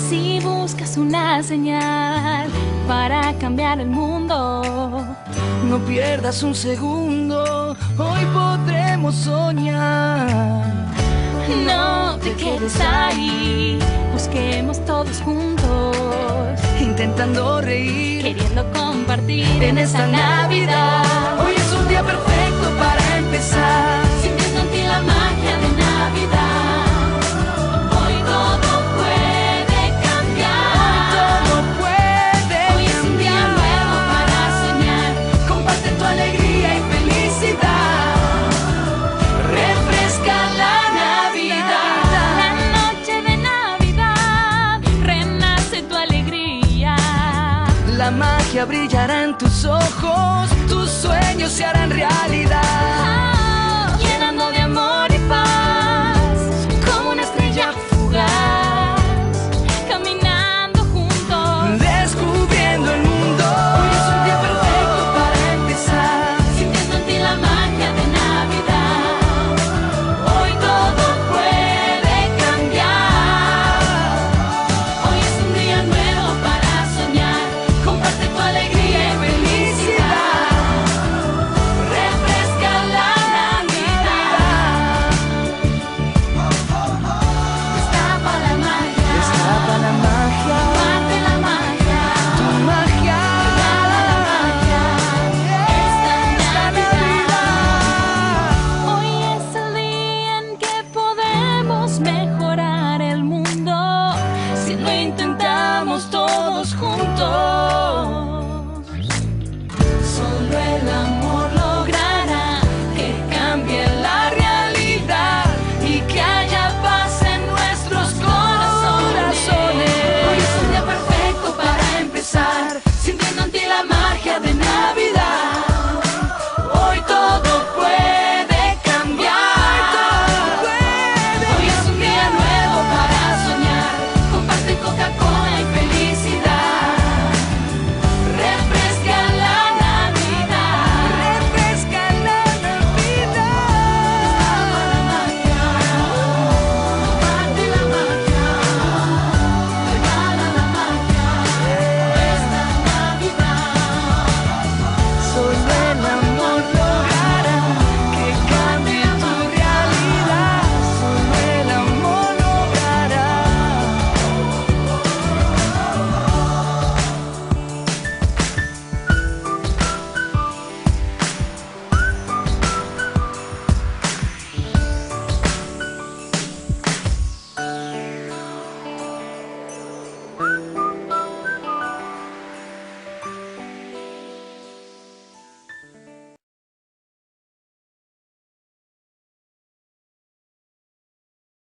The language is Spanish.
Si buscas una señal para cambiar el mundo, no pierdas un segundo, hoy podremos soñar. No te quedes ahí, busquemos todos juntos, intentando reír, queriendo compartir en esta Navidad. Hoy es un día perfecto para empezar, sintiendo en ti la magia de Navidad. Hoy todo puede cambiar, hoy todo puede hoy es un día nuevo para soñar. Comparte tu alegría y felicidad, refresca la Navidad. La noche de Navidad renace tu alegría. La magia brillará en tus ojos, tus sueños se harán realidad.